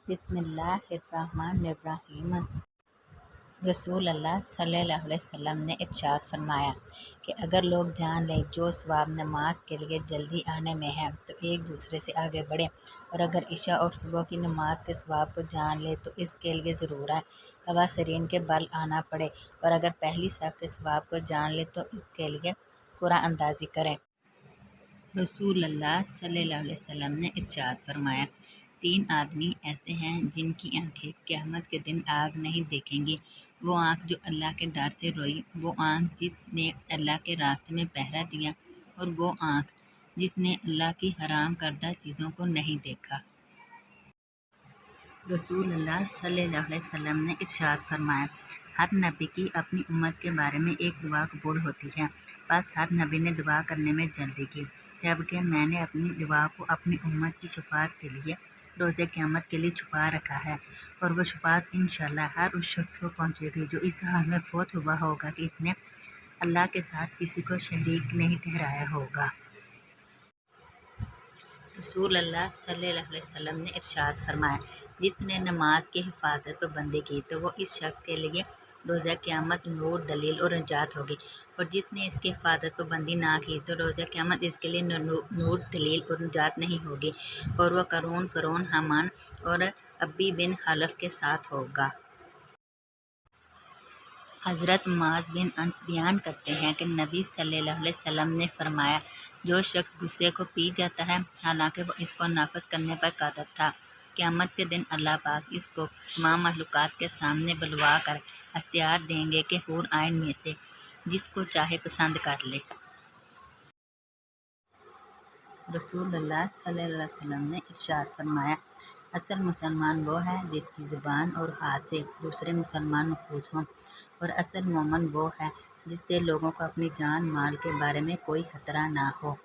بسم اللہ الرحمن الرحیم۔ رسول اللہ صلی اللہ علیہ وسلم نے ارشاد فرمایا کہ اگر لوگ جان لیں جو ثواب نماز کے لیے جلدی آنے میں ہے تو ایک دوسرے سے آگے بڑھیں، اور اگر عشاء اور صبح کی نماز کے ثواب کو جان لیں تو اس کے لیے ضرور آئے، خواصرین کے بل آنا پڑے، اور اگر پہلی صف کے ثواب کو جان لیں تو اس کے لیے قرعہ اندازی کریں۔ رسول اللہ صلی اللہ علیہ وسلم نے ارشاد فرمایا، 3 آدمی ایسے ہیں جن کی آنکھیں قیامت کے دن آگ نہیں دیکھیں گی۔ وہ آنکھ جو اللہ کے ڈر سے روئی، وہ آنکھ جس نے اللہ کے راستے میں پہرا دیا، اور وہ آنکھ جس نے اللہ کی حرام کردہ چیزوں کو نہیں دیکھا۔ رسول اللہ صلی اللہ علیہ وسلم نے ارشاد فرمایا، ہر نبی کی اپنی امت کے بارے میں ایک دعا قبول ہوتی ہے، بس ہر نبی نے دعا کرنے میں جلدی کی، جبکہ میں نے اپنی دعا کو اپنی امت کی شفاعت کے لیے روز قیامت کے لیے چھپا رکھا ہے، اور وہ شفاعت انشاءاللہ ہر اس شخص کو پہنچے گی جو اس حال میں فوت ہوا ہوگا کہ اس نے اللہ کے ساتھ کسی کو شریک نہیں ٹھہرایا ہوگا۔ رسول اللہ صلی اللہ علیہ وسلم نے ارشاد فرمایا، جس نے نماز کی حفاظت پابندی کی تو وہ اس شخص کے لیے روزہ قیامت نور، دلیل اور نجات ہوگی، اور جس نے اس کی حفاظت پابندی نہ کی تو روزہ قیامت اس کے لیے نور، دلیل اور نجات نہیں ہوگی، اور وہ قارون، فرعون، حامان اور ابی بن خلف کے ساتھ ہوگا۔ حضرت معاذ بن انس بیان کرتے ہیں کہ نبی صلی اللہ علیہ وسلم نے فرمایا، جو شخص غصے کو پی جاتا ہے حالانکہ وہ اس کو نافذ کرنے پر قادر تھا، قیامت کے دن اللہ پاک اس کو تمام مخلوقات کے سامنے بلوا کر اختیار دیں گے کہ حور عین میں سے جس کو چاہے پسند کر لے۔ رسول اللہ صلی اللہ علیہ وسلم نے ارشاد فرمایا، اصل مسلمان وہ ہے جس کی زبان اور ہاتھ سے دوسرے مسلمان محفوظ ہوں، اور اصل مومن وہ ہے جس سے لوگوں کو اپنی جان مال کے بارے میں کوئی خطرہ نہ ہو۔